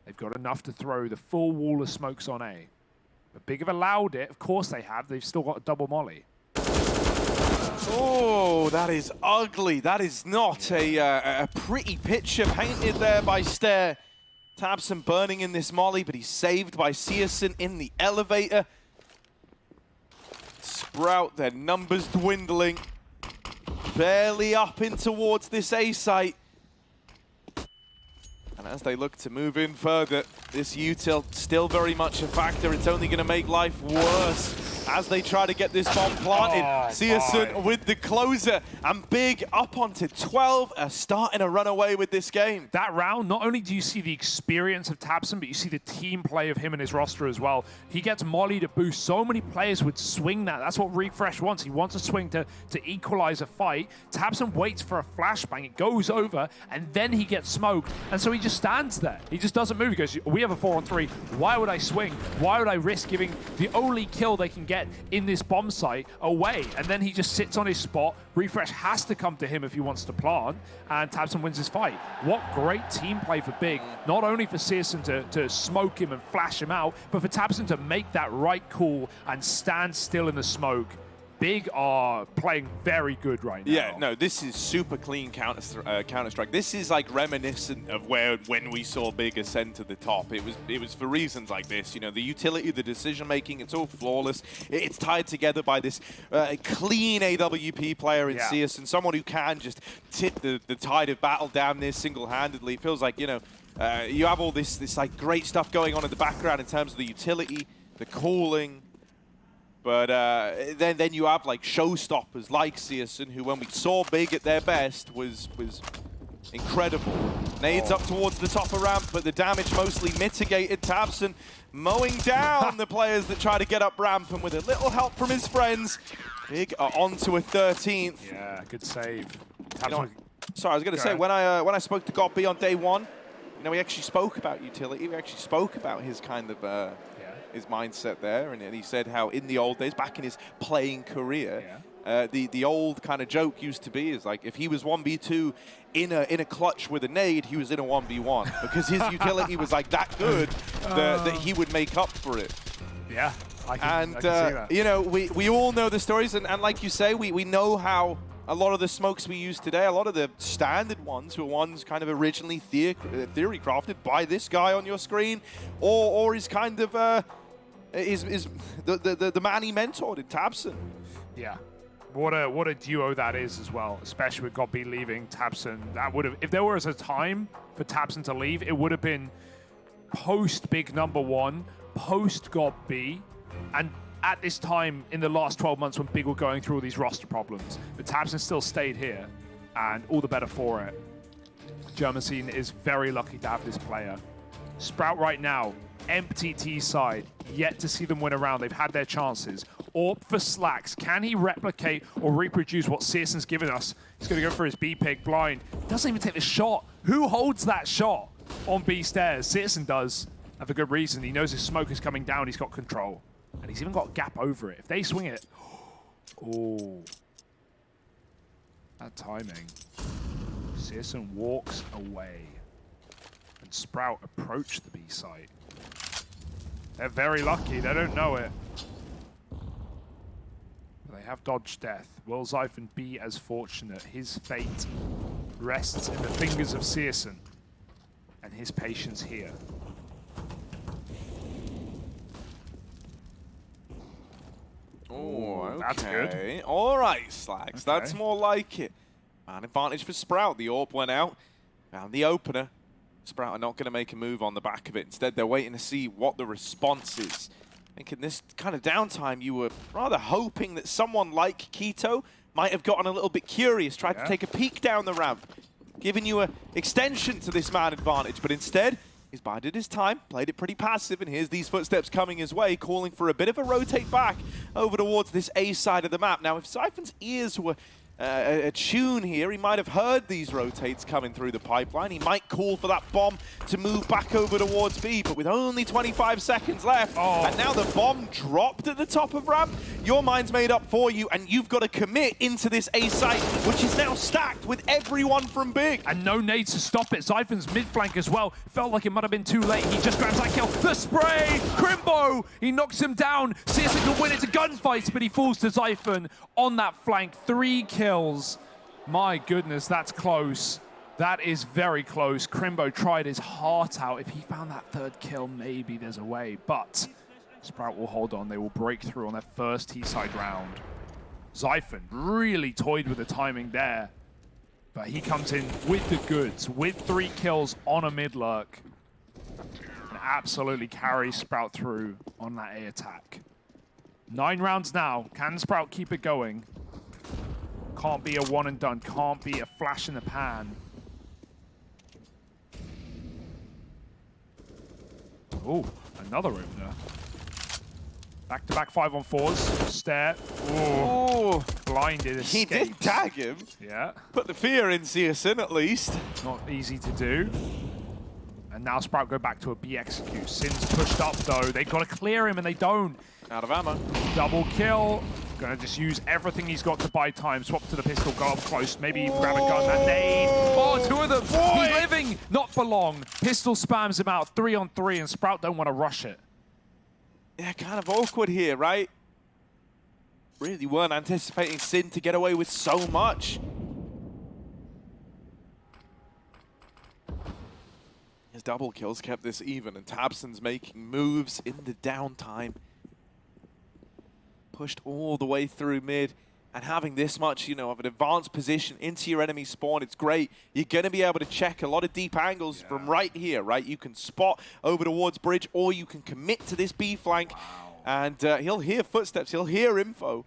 They've got enough to throw the full wall of smokes on A. But Big have allowed it. Of course they have. They've still got a double molly. Oh, that is ugly. That is not a pretty picture painted there by Stair. tabseN burning in this molly, but he's saved by csgo in the elevator. Sprout, their numbers dwindling. Barely up in towards this A site. And as they look to move in further, this util still very much a factor. It's only going to make life worse as they try to get this bomb planted. csgo with the closer, and Big up onto 12, starting to run away with this game. That round, not only do you see the experience of tabseN, but you see the team play of him and his roster as well. He gets molly to boost. So many players would swing that. That's what Refresh wants. He wants a swing to equalize a fight. tabseN waits for a flashbang. It goes over, and then he gets smoked. And so he just stands there. He just doesn't move. He goes, we have a 4 on 3. Why would I swing? Why would I risk giving the only kill they can get in this bomb site away? And then he just sits on his spot. Refresh has to come to him if he wants to plant, and tabseN wins his fight. What great team play for Big, not only for csgo to smoke him and flash him out, but for tabseN to make that right call and stand still in the smoke. Big are playing very good right now. Yeah, no, this is super clean Counter-Strike. This is like reminiscent of when we saw Big ascend to the top. It was for reasons like this. You know, the utility, the decision-making, it's all flawless. It's tied together by this clean AWP player in csgo, and someone who can just tip the tide of battle down there single-handedly. It feels like, you know, you have all this like great stuff going on in the background in terms of the utility, the calling. But then you have like showstoppers like csgo, who when we saw Big at their best was Incredible. Nades up towards the top of ramp, but the damage mostly mitigated. tabseN mowing down the players that try to get up ramp, and with a little help from his friends, Big are onto a 13th. Yeah, good save. You know, sorry, I was going to say, when I spoke to God B on day one, you know, we actually spoke about utility. We actually spoke about his kind of his mindset there, and he said how in the old days, back in his playing career, the old kind of joke used to be is like if he was 1v2 in a clutch with a nade, he was in a 1v1 because his utility was like that good that he would make up for it. Yeah. I can see that. You know, we all know the stories, and like you say, we know how a lot of the smokes we use today, a lot of the standard ones were ones kind of originally theory crafted by this guy on your screen, or is kind of the man he mentored in tabseN. Yeah. What a duo that is as well, especially with God B leaving tabseN. That would have, if there was a time for tabseN to leave, it would have been post big number one, post God B, and at this time in the last 12 months when Big were going through all these roster problems. But tabseN still stayed here, and all the better for it. German scene is very lucky to have this player. Sprout right now, empty T side, yet to see them win a round. They've had their chances. AWP for Slacks. Can he replicate or reproduce what csgo's given us? He's going to go for his B pick blind. Doesn't even take the shot. Who holds that shot on B stairs? csgo does, and for good reason. He knows his smoke is coming down. He's got control. And he's even got a gap over it. If they swing it... Oh. That timing. csgo walks away. And Sprout approach the B site. They're very lucky. They don't know it. They have dodged death. Will Zyphon be as fortunate? His fate rests in the fingers of csgo. And his patience here. Oh, okay. That's good. All right, Slacks. Okay. That's more like it. Man advantage for Sprout. The AWP went out. Found the opener. Sprout are not going to make a move on the back of it. Instead, they're waiting to see what the response is. I think in this kind of downtime, you were rather hoping that someone like k1to might have gotten a little bit curious, tried to take a peek down the ramp, giving you an extension to this man advantage. But instead, he's bided his time, played it pretty passive, and here's these footsteps coming his way, calling for a bit of a rotate back over towards this A side of the map. Now, if Zyphon's ears were attuned here, he might have heard these rotates coming through the pipeline. He might call for that bomb to move back over towards B, but with only 25 seconds left, and now the bomb dropped at the top of ramp, your mind's made up for you, and you've got to commit into this A site, which is now stacked with everyone from Big. And no nades to stop it. Zyphon's mid flank as well. Felt like it might have been too late. He just grabs that kill. The spray! Crimbo! He knocks him down. csgo can win it to gunfights, but he falls to Zyphon on that flank. 3 kills. My goodness, that's close. That is very close. Crimbo tried his heart out. If he found that 3rd kill, maybe there's a way. But Sprout will hold on. They will break through on their first T-side round. Zyphon really toyed with the timing there. But he comes in with the goods, with 3 kills on a mid lurk. And absolutely carries Sprout through on that A attack. 9 rounds now. Can Sprout keep it going? Can't be a one and done. Can't be a flash in the pan. Oh, another opener. Back-to-back 5-on-4s. Stare. Oh, blinded. Escaped. He did tag him. Yeah. Put the fear in csgo at least. Not easy to do. And now Sprout go back to a B execute. Sin's pushed up though. They've got to clear him and they don't. Out of ammo. Double kill. Gonna just use everything he's got to buy time. Swap to the pistol, go up close. Maybe even grab a gun. That nade. Oh, 2 of them. Boy. He's living. Not for long. Pistol spams him out 3-on-3 and Sprout don't want to rush it. Yeah, kind of awkward here, right? Really weren't anticipating Sin to get away with so much. His double kills kept this even, and tabseN's making moves in the downtime. Pushed all the way through mid, and having this much, you know, of an advanced position into your enemy spawn, it's great. You're going to be able to check a lot of deep angles from right here, right? You can spot over towards bridge, or you can commit to this B flank, and he'll hear footsteps, he'll hear info.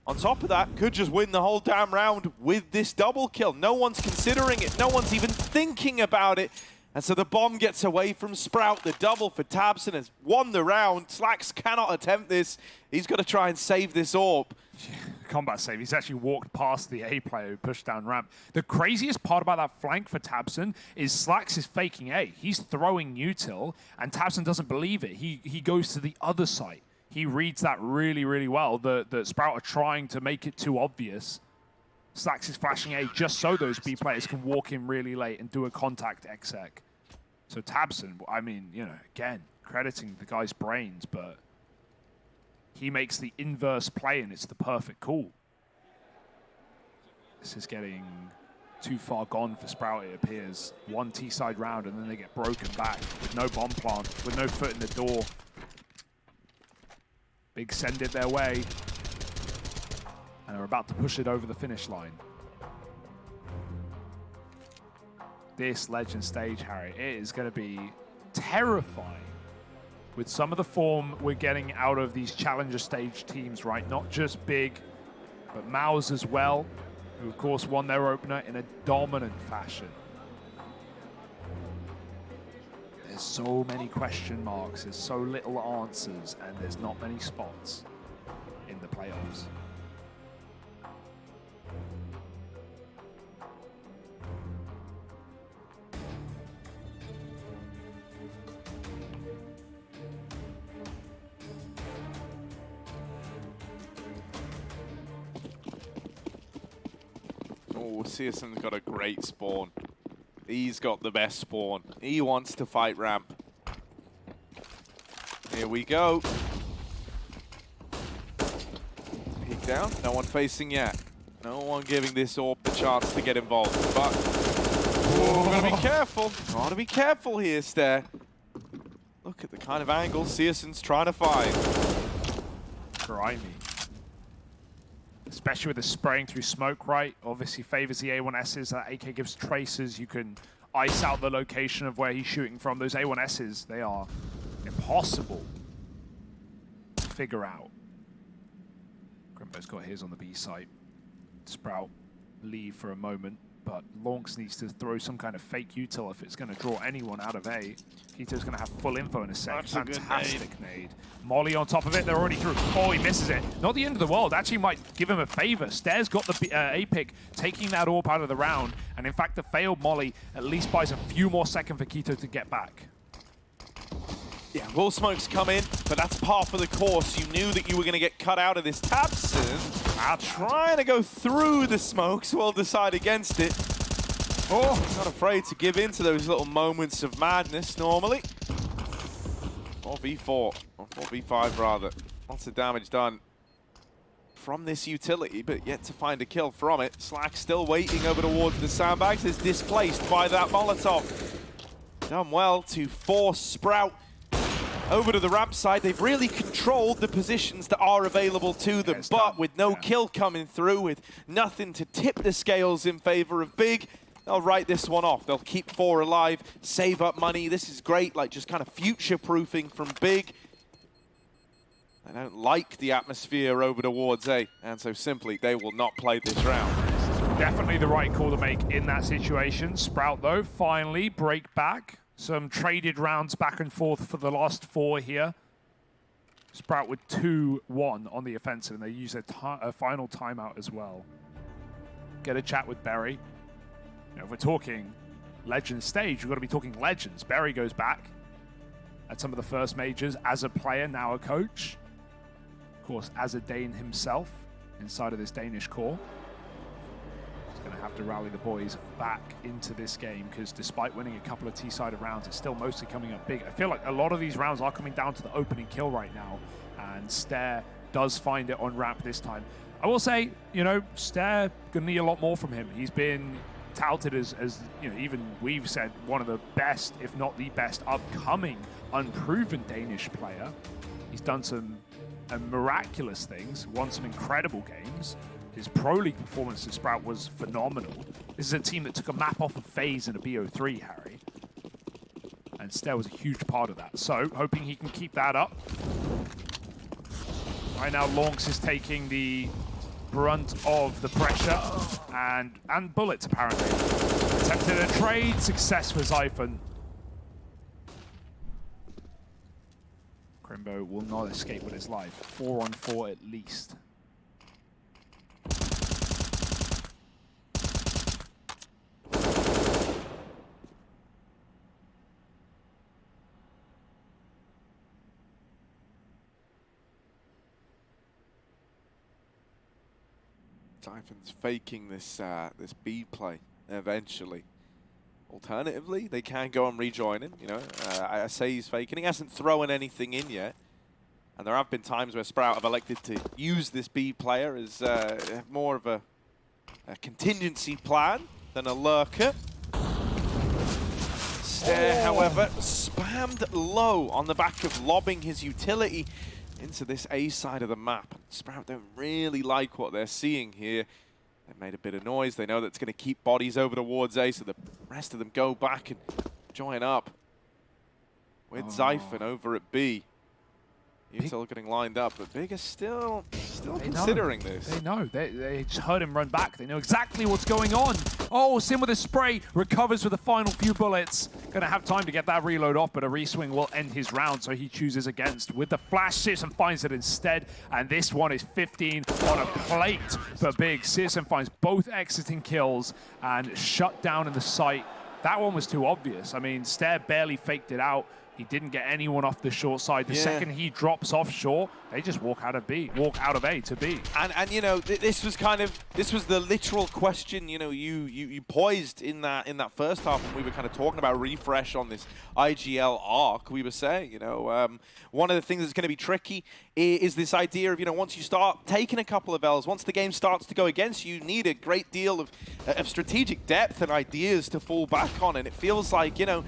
On top of that, could just win the whole damn round with this double kill. No one's considering it. No one's even thinking about it. And so the bomb gets away from Sprout. The double for tabseN has won the round. Slax cannot attempt this. He's got to try and save this orb. Combat save. He's actually walked past the A player who pushed down ramp. The craziest part about that flank for tabseN is Slax is faking A. He's throwing util, and tabseN doesn't believe it. He goes to the other side. He reads that really, really well. The Sprout are trying to make it too obvious. Slax is flashing A just so those B players can walk in really late and do a contact exec. So tabseN, I mean, you know, again, crediting the guy's brains, but he makes the inverse play and it's the perfect call. This is getting too far gone for Sprout, it appears. One T-side round and then they get broken back with no bomb plant, with no foot in the door. Big send it their way. And are about to push it over the finish line. This Legend stage, Harry, it is going to be terrifying with some of the form we're getting out of these Challenger stage teams, right? Not just Big, but Maus as well, who of course won their opener in a dominant fashion. There's so many question marks, there's so little answers, and there's not many spots in the playoffs. Oh, csgo's got a great spawn. He's got the best spawn. He wants to fight ramp. Here we go. Peek down. No one facing yet. No one giving this orb the chance to get involved. But gotta be careful. Gotta be careful here, Stair. Look at the kind of angle csgo's trying to find. Grimy. Especially with the spraying through smoke, right? Obviously favors the A1Ss. That AK gives traces. You can ice out the location of where he's shooting from. Those A1Ss, they are impossible to figure out. Grimbo's got his on the B site. Sprout leave for a moment, but Lonks needs to throw some kind of fake util if it's going to draw anyone out of A. Kito's going to have full info in a sec. That's fantastic nade. Molly on top of it. They're already through. Oh, he misses it. Not the end of the world. Actually might give him a favor. Stair's got the A pick, taking that orb out of the round. And in fact, the failed Molly at least buys a few more seconds for Kito to get back. Yeah, will smokes come in, but that's par for the course. You knew that you were going to get cut out of this. tabseN trying to go through the smokes, will decide against it. Oh, not afraid to give in to those little moments of madness normally. 4v4, or 4v5 rather. Lots of damage done from this utility, but yet to find a kill from it. Slack still waiting over towards the sandbags, is displaced by that Molotov. Done well to force Sprout over to the ramp side. They've really controlled the positions that are available to them, but with no kill coming through, with nothing to tip the scales in favor of Big, they'll write this one off. They'll keep 4 alive, save up money. This is great, like just kind of future-proofing from Big. They don't like the atmosphere over towards A, and so simply they will not play this round. Definitely the right call to make in that situation. Sprout, though, finally break back. Some traded rounds back and forth for the last 4 here. Sprout with 2-1 on the offensive, and they use a final timeout as well. Get a chat with Berry. You know, if we're talking Legends stage, we've got to be talking Legends. Berry goes back at some of the first majors as a player, now a coach. Of course, as a Dane himself inside of this Danish core. Going to have to rally the boys back into this game, because despite winning a couple of T-sided rounds, it's still mostly coming up big. I feel like a lot of these rounds are coming down to the opening kill right now, and Stair does find it on ramp this time. I will say, you know, Stair going to need a lot more from him. He's been touted as you know, even we've said, one of the best, if not the best, upcoming unproven Danish player. He's done some miraculous things, won some incredible games. His Pro League performance to Sprout was phenomenal. This is a team that took a map off of Faze in a BO3, Harry. And Stair was a huge part of that. So, hoping he can keep that up. Right now, Lonks is taking the brunt of the pressure and bullets, apparently. Attempted a trade, success for Zyphon. Crimbo will not escape with his life. 4-on-4 at least. Zyphon's faking this this B play eventually. Alternatively, they can go and rejoin him. You know, I say he's faking. He hasn't thrown anything in yet, and there have been times where Sprout have elected to use this B player as more of a contingency plan than a lurker. Stare, however, spammed low on the back of lobbing his utility into this A side of the map. Sprout don't really like what they're seeing here. They've made a bit of noise. They know that's going to keep bodies over towards A, so the rest of them go back and join up with Zyphon over at B. Util getting lined up, but Big is still considering this. They know. They just heard him run back. They know exactly what's going on. Oh, Sim with a spray, recovers with the final few bullets. Gonna have time to get that reload off, but a reswing will end his round, so he chooses against. With the flash, Searson finds it instead, and this one is 15 on a plate for Big. Searson finds both exiting kills and shut down in the site. That one was too obvious. I mean, Stare barely faked it out. He didn't get anyone off the short side. The second he drops off short, they just walk out of A to B. And you know, this was the literal question, you know, you poised in that first half when we were kind of talking about refresh on this IGL arc. We were saying, you know, one of the things that's going to be tricky is this idea of, you know, once you start taking a couple of L's, once the game starts to go against you, you need a great deal of strategic depth and ideas to fall back on. And it feels like, you know,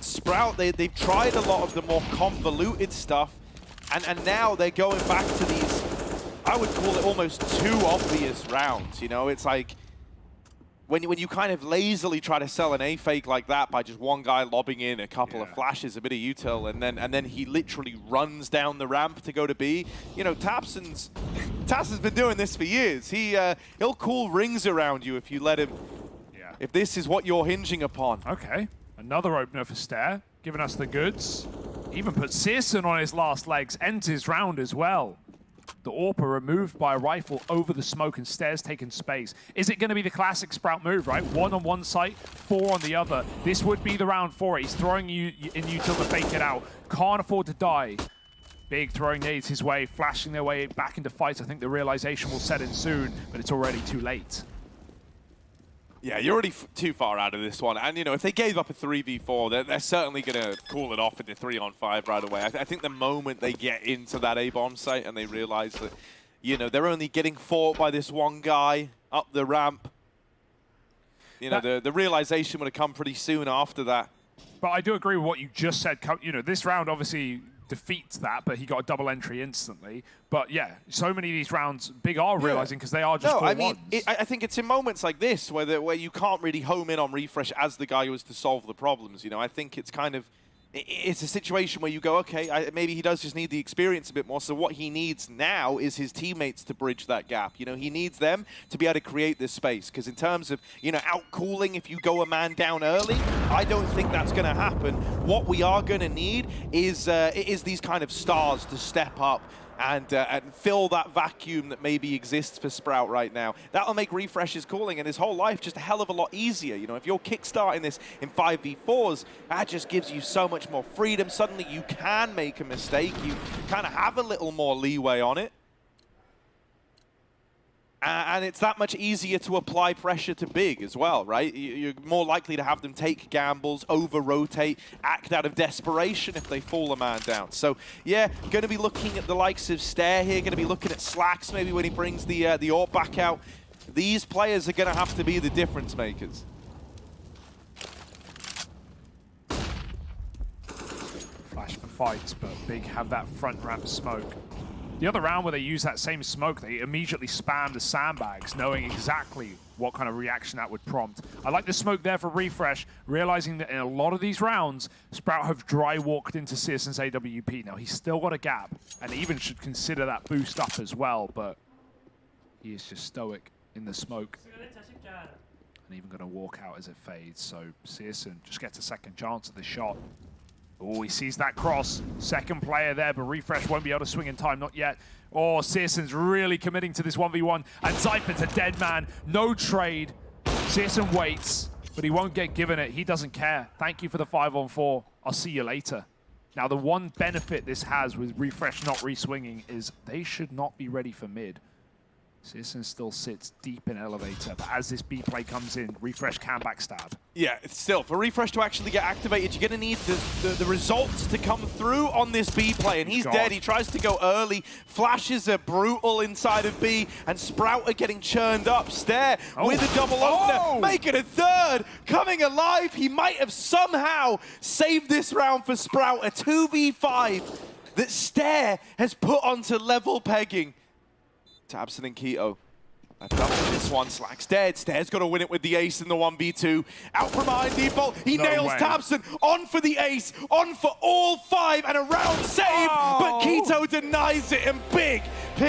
Sprout, they've tried a lot of the more convoluted stuff, and now they're going back to these, I would call it almost too obvious rounds. You know, it's like when you kind of lazily try to sell an A fake like that by just one guy lobbing in a couple of flashes, a bit of util, and then he literally runs down the ramp to go to B. You know, Taps has been doing this for years. He'll call rings around you if you let him. Yeah. If this is what you're hinging upon. Okay. Another opener for Stare, giving us the goods. Even put Searson on his last legs, ends his round as well. The AWPer removed by a rifle over the smoke, and Stare's taking space. Is it going to be the classic Sprout move, right? 1 on one site, 4 on the other. This would be the round for it. He's throwing you in util to fake it out. Can't afford to die. Big throwing nades his way, flashing their way back into fights. I think the realization will set in soon, but it's already too late. Yeah, you're already too far out of this one. And, you know, if they gave up a 3v4, they're certainly going to cool it off in the 3-on-5 right away. I think the moment they get into that A-bomb site and they realize that, you know, they're only getting fought by this one guy up the ramp, you know, the realization would have come pretty soon after that. But I do agree with what you just said. You know, this round obviously defeats that, but he got a double entry instantly. But yeah, so many of these rounds, Big are realizing because they are just 4-1s. I think it's in moments like this where you can't really home in on refresh as the guy who was to solve the problems. You know, I think it's kind of, it's a situation where you go, okay, maybe he does just need the experience a bit more. So what he needs now is his teammates to bridge that gap. You know, he needs them to be able to create this space. Because in terms of, you know, out-cooling if you go a man down early, I don't think that's going to happen. What we are going to need is these kind of stars to step up and fill that vacuum that maybe exists for Sprout right now. That'll make refresh's calling and his whole life just a hell of a lot easier. You know, if you're kickstarting this in 5v4s, that just gives you so much more freedom. Suddenly you can make a mistake. You kind of have a little more leeway on it. And it's that much easier to apply pressure to Big as well, right? You're more likely to have them take gambles, over-rotate, act out of desperation if they fall a man down. So, yeah, going to be looking at the likes of Stare here, going to be looking at Slacks maybe when he brings the AWP back out. These players are going to have to be the difference makers. Flash for fights, but Big have that front ramp smoke. The other round where they use that same smoke, they immediately spam the sandbags, knowing exactly what kind of reaction that would prompt. I like the smoke there for refresh, realizing that in a lot of these rounds, Sprout have dry walked into Searson's AWP. Now, he's still got a gap, and even should consider that boost up as well, but He is just stoic in the smoke. And even going to walk out as it fades. So Searson just gets a second chance at the shot. Oh, he sees that cross. Second player there, but Refresh won't be able to swing in time, not yet. Oh, Searson's really committing to this 1v1. And Zypher's a dead man. No trade. Searson waits, but he won't get given it. He doesn't care. Thank you for the 5-on-4. I'll see you later. Now, the one benefit this has with Refresh not re-swinging is they should not be ready for mid. Searson still sits deep in elevator, but as this B play comes in, Refresh can backstab. Yeah, still, for Refresh to actually get activated, you're going to need the results to come through on this B play, and he's dead. He tries to go early. Flashes are brutal inside of B, and Sprout are getting churned up. Stare with a double opener, making a third, coming alive. He might have somehow saved this round for Sprout, a 2v5 that Stare has put onto level pegging. Tabson and Keto left up for this one. Slack's dead. Stare's got to win it with the ace in the 1v2. Out from behind default. He nails Tabson. On for the ace. On for all 5 and a round save. But Keto denies it. And big pick.